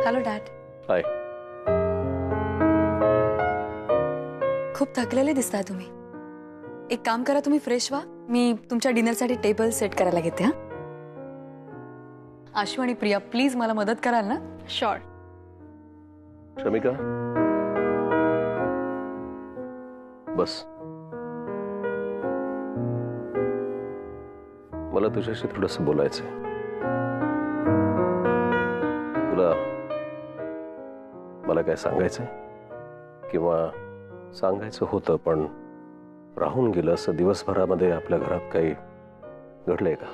Hello dad. हाय. खूप थकलेले दिसताय तुम्ही. एक काम करा, तुम्ही फ्रेश व्हा, मी तुमच्या डिनरसाठी टेबल सेट करायला घेते. हा आशू आणि प्रिया, प्लीज मला मदत कराल ना? श्योर. शमिका बस. मला तुझ्याशी थोडंसं बोलायचंय. तुला मला काय सांगायचंय किंवा सांगायचं होतं पण राहून गेलं असं दिवसभरामध्ये आपल्या घरात काही घडलंय का?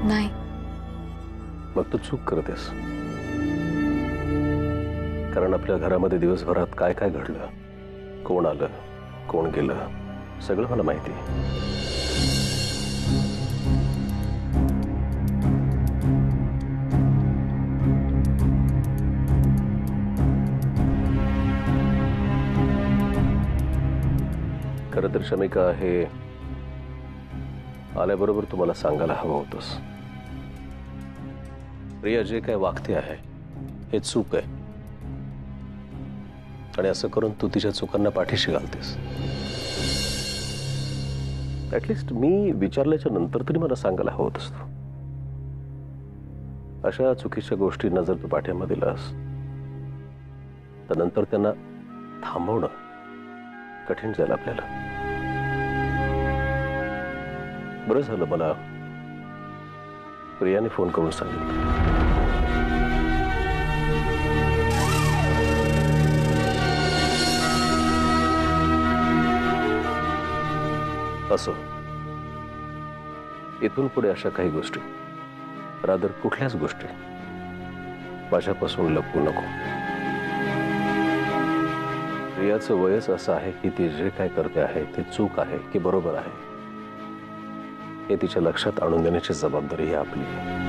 नाही. मग तू चूक करतेस. कारण आपल्या घरामध्ये दिवसभरात काय काय घडलं, कोण आलं कोण गेलं, सगळं मला माहिती आहे. खरं तर शमिका, हे आल्याबरोबर तुम्हाला सांगायला हवं होतंस. प्रिया जे काय वागते आहे हे चूक आहे आणि असं करून तू तिच्या चुकांना पाठीशी घालतेस. ऍटलिस्ट मी विचारल्याच्या नंतर तरी मला सांगायला हवं होतंस. अशा चुकीच्या गोष्टींना जर तू पाठिंबा दिलास तर नंतर त्यांना थांबवणं कठीण जाईल आपल्याला. बरं झालं मला प्रियाने फोन करून सांगितलं. असो, इथून पुढे अशा काही गोष्टी, रादर कुठल्याच गोष्टी माझ्यापासून लपवू नको. प्रियाचं वयच असं आहे की ती जे काय करते आहे ते चूक आहे की बरोबर आहे हे तिच्या लक्षात आणून देण्याची जबाबदारी ही आपली आहे.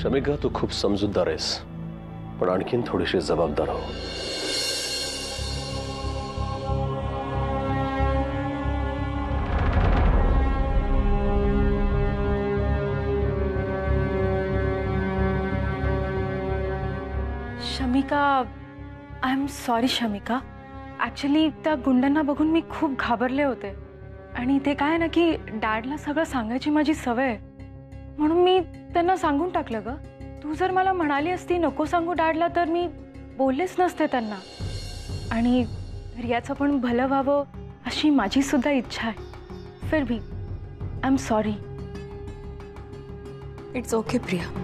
शमिका, तू खूप समजूतदार आहेस, पण आणखीन थोडीशी जबाबदार हो. Shamika, I am sorry Shamika. Actually त्या गुंडांना बघून मी खूप घाबरले होते आणि ते काय ना की डॅडला सगळं सांगायची माझी सवय आहे, म्हणून मी त्यांना सांगून टाकलं ग. तू जर मला म्हणाली असती नको सांगू डॅडला तर मी बोललेच नसते त्यांना. आणि रियाचं पण भलं व्हावं अशी माझी सुद्धा इच्छा आहे. फिर भी I am sorry. It's okay Priya.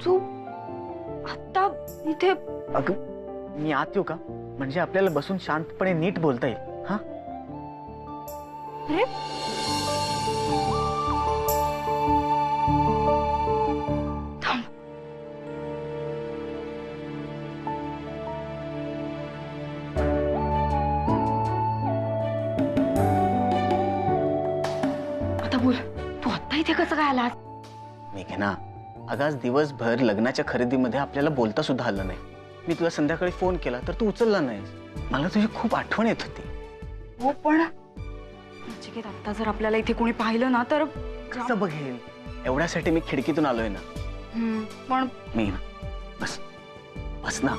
तू आता इथे? अगं मी आत येऊ का? म्हणजे आपल्याला बसून शांतपणे नीट बोलता येईल. हा अरे बोल, तू आता इथे कसं काय आलास? मेघना, अगं आज दिवसभर लग्नाच्या खरेदीमध्ये आपल्याला बोलता सुद्धा आलं नाही. मी तुला संध्याकाळी फोन केला तर तू उचलला नाहीस. मला तुझी खूप आठवण येत होती. हो पण नचिकेत, आता जर आपल्याला इथे कोणी पाहिलं ना तर कसं बघेल? एवढ्यासाठी मी खिडकीतून आलोय ना. पण मेघना, बस बस ना.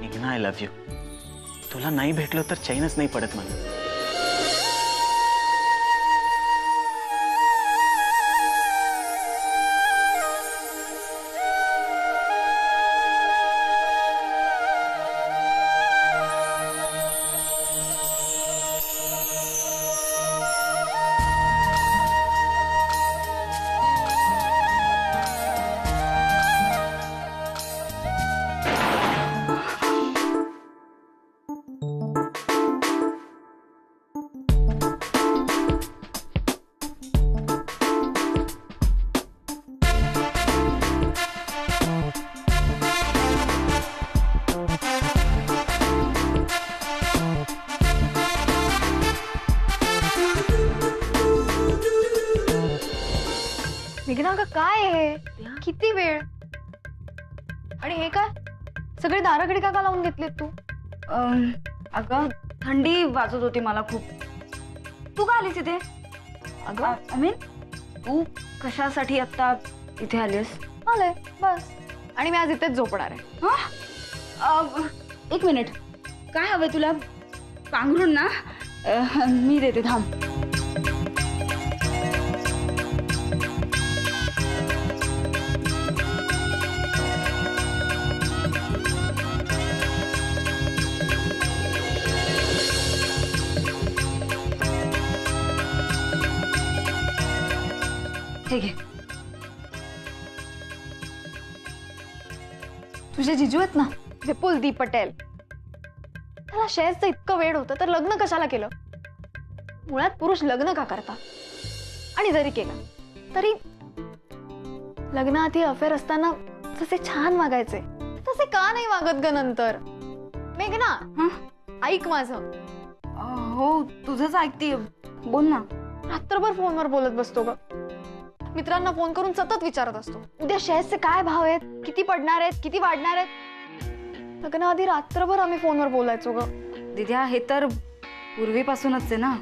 मेघना, आय लव्ह यू. तुला नाही भेटलो तर चैनच नाही पडत मला. मेघना, अगं काय आहे? किती वेळ? आणि हे काय सगळे दाराकडे का लावून घेतलेत तू? अगं थंडी वाजत होती मला खूप. तू का आलीस इथे? अगं आय मीन, तू कशासाठी आता इथे आलीस? आलंय बस. आणि मी आज इथेच झोपणार आहे. एक मिनिट, काय हवंय तुला? पांघरून ना? मी देते, थांब. ठीक आहे. तुझे जिजू आहेत ना, विपुल दी पटेल, त्याला शेअर्सचं इतकं वेळ होतं तर लग्न कशाला केलं? मुळात पुरुष लग्न का करतात? आणि जरी केलं तरी लग्नाआधी अफेअर असताना जसे छान वागायचे तसे का नाही वागत ग नंतर? मेघना, ऐक माझं. हो, तुझंच ऐकते, बोल ना. रात्रभर फोनवर बोलत बसतो ग. मित्रांना फोन करून सतत विचारत असतो, उद्या शेअर्सचे काय भाव आहेत, किती पडणार आहेत, किती वाढणार आहेत. लग्नाआधी रात्रभर आम्ही फोनवर बोलायचो ग. दिद्या, हे तर पूर्वीपासूनच आहे ना.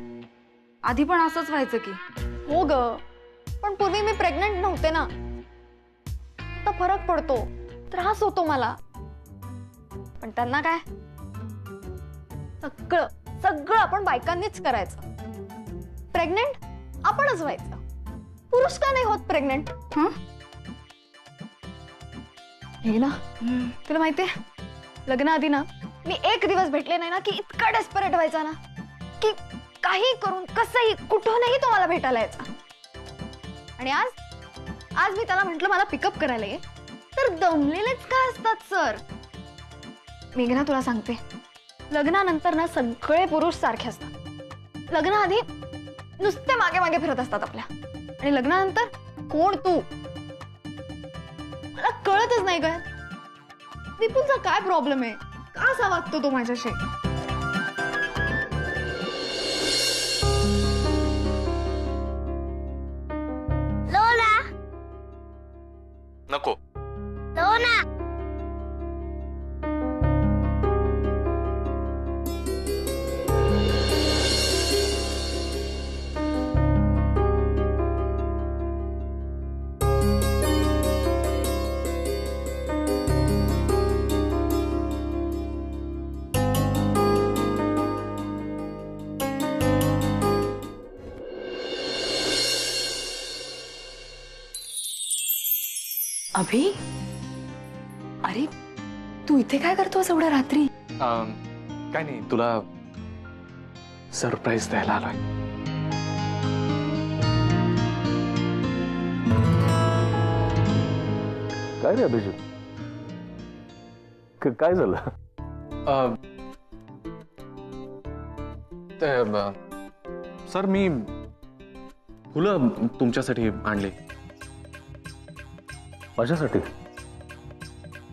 आधी पण असंच व्हायचं की. हो ग, पण पूर्वी मी प्रेग्नंट नव्हते ना. आता फरक पडतो, त्रास होतो मला. पण त्यांना काय, सगळं सगळं आपण बायकांनीच करायचं. प्रेग्नंट आपणच व्हायचं. पुरुष का नाही होत प्रेग्नंट? हे ना, तुला माहितीये, लग्नाआधी ना मी एक दिवस भेटले नाही ना की इतका डेस्परेट व्हायचा ना की काही करून कसंही कुठूनही तो मला भेटायला यायचा. आणि आज मी त्याला म्हंटल मला पिकअप करायला ये, तर दमलेलेच का असतात सर. मेघना, तुला सांगते, लग्नानंतर ना सगळे पुरुष सारखे असतात. लग्नाआधी नुसते मागे मागे फिरत असतात आपल्या, आणि लग्नानंतर कोण तू मला कळतच नाही काय. विपुलचा काय प्रॉब्लेम आहे? का असा वागतो तो माझ्याशी? लोला नको. लोना अभि, अरे तू इथे काय करतोस एवढ्या रात्री? काय नाही, तुला सरप्राईज द्यायला आलोय. काय रे अभिजित, काय झालं? सर, मी फुलं तुमच्यासाठी आणले. माझ्यासाठी?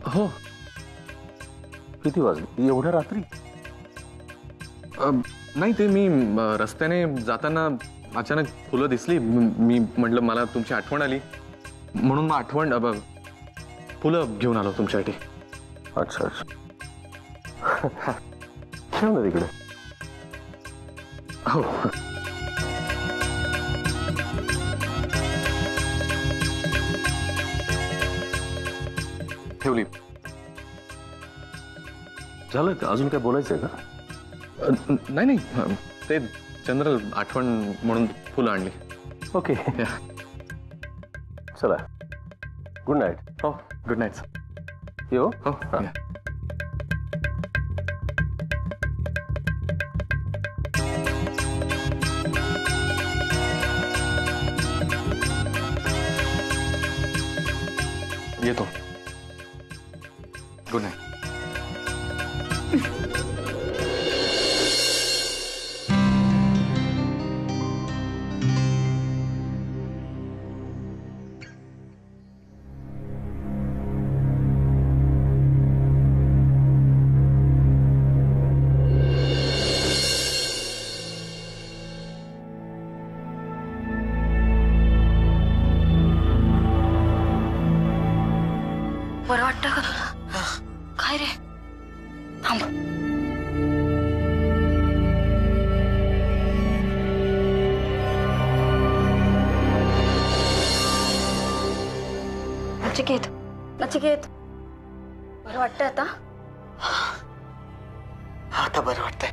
हो. किती वाजले एवढ्या रात्री? नाही ते मी रस्त्याने जाताना अचानक फुलं दिसली. मी म्हटलं मला तुमची आठवण आली म्हणून मग फुलं घेऊन आलो तुमच्यासाठी. अच्छा अच्छा. ठेव ना तिकडे. हो. ठेवली. झालं का? अजून काय बोलायचंय का? नाही नाही ते जनरल आठवण म्हणून फुलं आणली. ओके. चला, गुड नाईट. हो गुड नाईट. येऊ. हो हा. या. येतो. Good night. बरं वाटतं का तुला? काय रे? थांब. नचिकेत, नचिकेत, बरं वाटतं आता? आता बरं वाटतंय.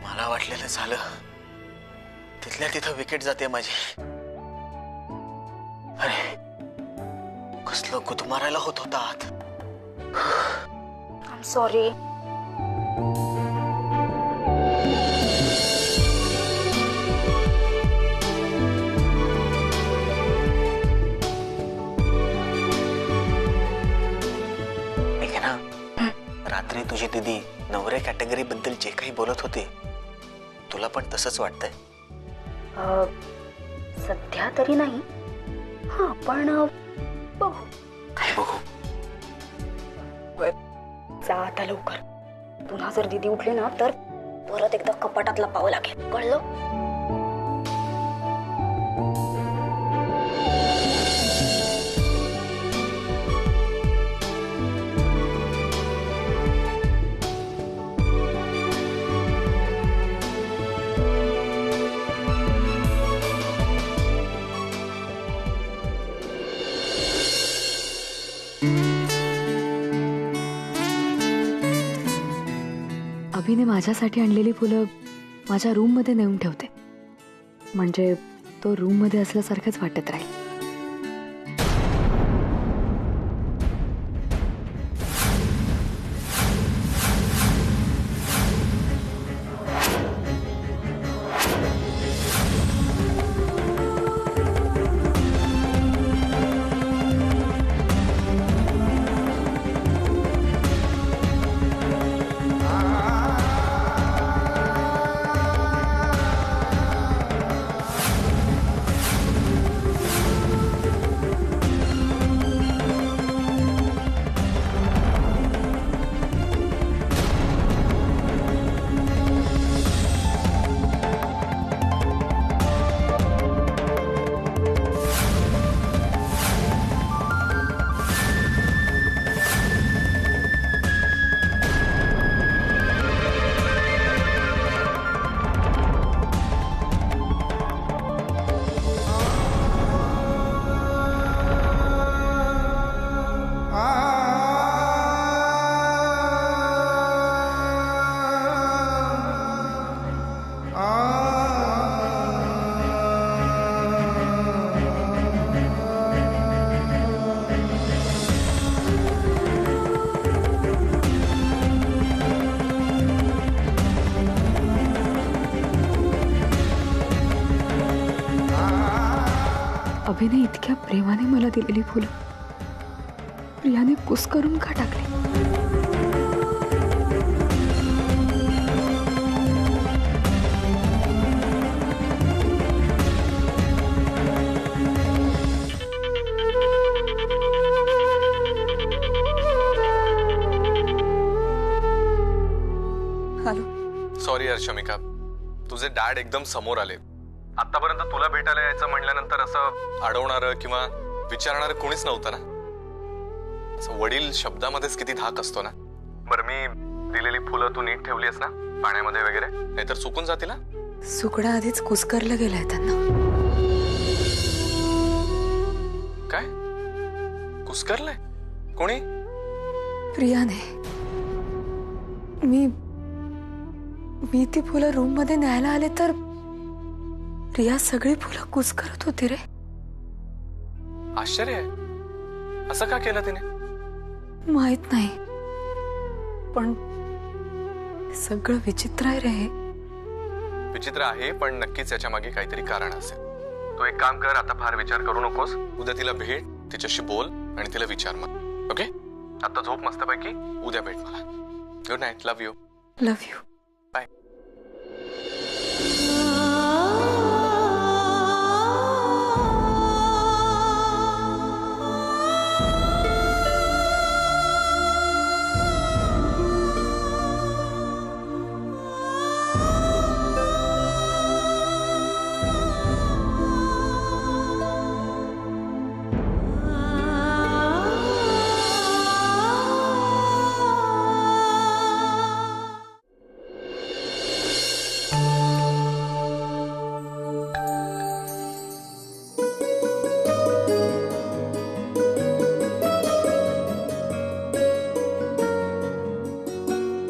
मला वाटलेलं झालं. तिथल्या तिथं विकेट जाते माझी. अरे कसलं गुदमारायला होत होता आत. I am sorry. ऐक ना, रात्री तुझी दीदी नवरे कॅटेगरी बद्दल जे काही बोलत होती तुला पण तसंच वाटतंय? सध्या तरी नाही. हा पण बघू. काय बघू? जा आता लवकर. पुन्हा जर दीदी उठली ना तर परत एकदा कपाटातला पाव लागेल. कळलं? अभिने माझ्यासाठी आणलेली फुलं माझ्या रूममध्ये नेऊन ठेवते, म्हणजे तो रूममध्ये असल्यासारखंच वाटत राहील. अभिने इतक्या प्रेमाने मला दिलेली फुलं प्रियाने कुस्करून का टाकली? हॅलो सॉरी यार शमिका, तुझे डॅड एकदम समोर आले. आतापर्यंत तुला भेटायला यायचं म्हणल्यानंतर असं अडवणारं किंवा विचारणारं कोणीच नव्हतं ना. असं वडील शब्दामध्येच किती धाक असतो ना. बरं, मी दिलेली फुलं तू नीट ठेवलीस ना पाण्यामध्ये वगैरे, नाहीतर चुकून जातील ना. सुकडा आधीच कुस्करलं गेलाय त्यांना. काय कुस्करलंय? कोणी? प्रियाने. मी ती फुलं रूम मध्ये न्यायला आले तर प्रिया सगळी फुलं कुस्करत होती रे. आश्चर्य आहे, असं का केलं तिने? माहित नाही, पण सगळं विचित्र आहे रे. विचित्र आहे, पण नक्कीच याच्या मागे काहीतरी कारण असेल. तू एक काम कर, आता फार विचार करू नकोस. उद्या तिला भेट, तिच्याशी बोल आणि तिला विचार मग. ओके, आता झोप मस्तपैकी, उद्या भेट मला. Good night, love you. Love you. Bye.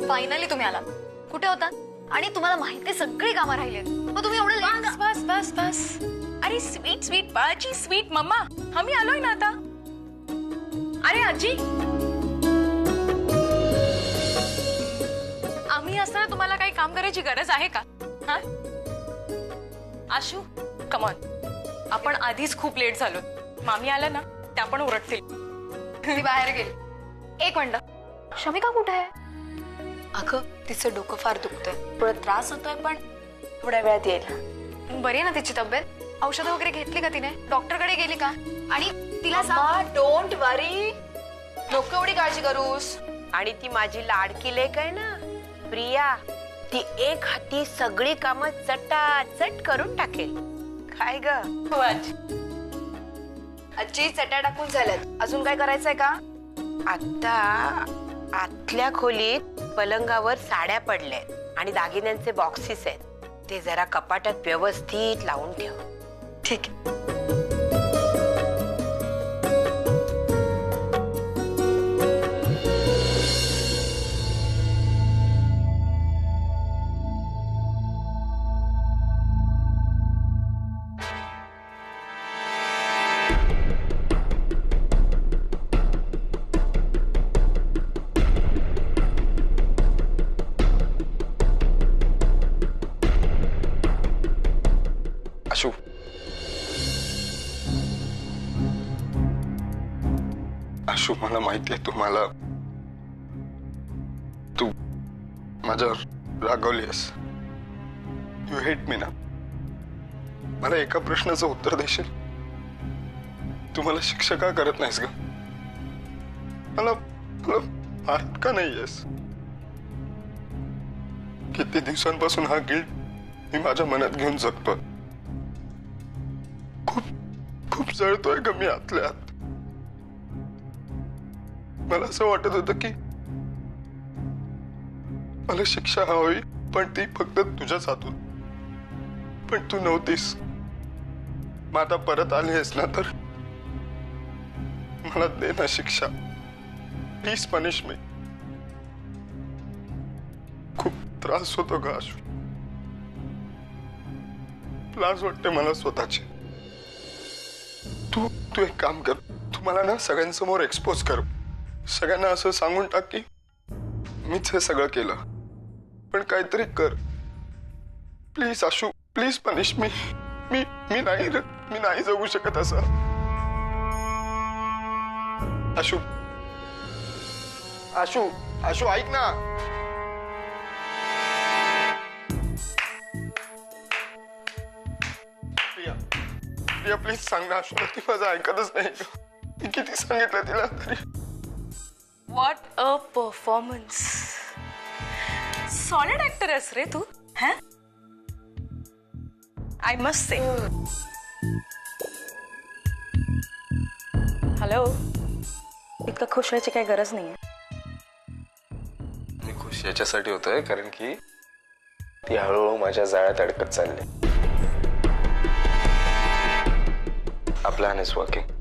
Finally तुम्ही आला. कुठे होता? आणि तुम्हाला माहिती सगळी कामं राहिली, मग तुम्ही एवढं लेट का? बस बस बस. अरे स्वीट स्वीट बाळाची स्वीट मम्मा, आम्ही आलोय ना आता. अरे आजी, आम्ही असताना तुम्हाला काही काम करायची गरज आहे का? हा आशू, कम ऑन. आपण आधीच खूप लेट झालो. मामी आल्या ना, त्या पण ओरडतील. ती बाहेर गेली. एक मिनिट, शमिका कुठे आहे? अगं तिचं डोकं फार दुखतंय, थोडा त्रास होतोय, पण थोड्या वेळात येईल. बरी आहे ना तिची तब्येत? औषधं वगैरे घेतली का तिने? डॉक्टरकडे गेली का? आणि तिला सांग. डोंट वरी, नको एवढी काळजी करूस. आणि ती माझी लाडकी लेक आहे ना प्रिया, ती एक हाती सगळी कामं चटाचट करून टाकेल. काय ग आजी, चटा टाकून झाल्यात, अजून काय करायचंय का? आता आतल्या खोलीत पलंगावर साड्या पडल्यात आणि दागिन्यांचे बॉक्सेस आहेत, ते जरा कपाटात व्यवस्थित लावून ठेव. ठीक आहे. आशू, आशू, मला माहिती आहे तू माझ्यावर रागवलीस. यू हेट मी ना. मला एका प्रश्नाचं उत्तर देशील? तू मला शिक्षा का करत नाहीस ग? मला मारत का नाहीयेस? किती दिवसांपासून हा गिल्ट मी माझ्या मनात घेऊन जगतोय. खूप जळतोय ग मी आतल्या आत. मला असं वाटत होतं की मला शिक्षा हवी, पण ती फक्त तुझ्याच हातून. पण तू नव्हतीस. मग आता परत आली आहेस ना, तर मला दे ना शिक्षा. प्लीज पनिश मी. खूप त्रास होतो ग आशू. लाज वाटते मला स्वतःची. तू एक काम कर, तू मला ना सगळ्यांसमोर एक्सपोज कर. सगळ्यांना असं सांगून टाक की मीच हे सगळं केलं. पण काहीतरी कर please Ashu, please punish me. मी नाही जगू शकत असं. आशू, आशू, आशू ऐक ना. प्रिया प्लीज सांग ना आशू. ती माझं ऐकतच नाही. मी किती सांगितलं तिला तरी. What a performance. Solid actor आहेस रे तू. I must say. हॅलो, इतकं खुश व्हायची काही गरज नाहीये. मी खुश याच्यासाठी होतोय कारण की ती हळूहळू माझ्या जाळ्यात अडकत चालली. आपला वॉकिंग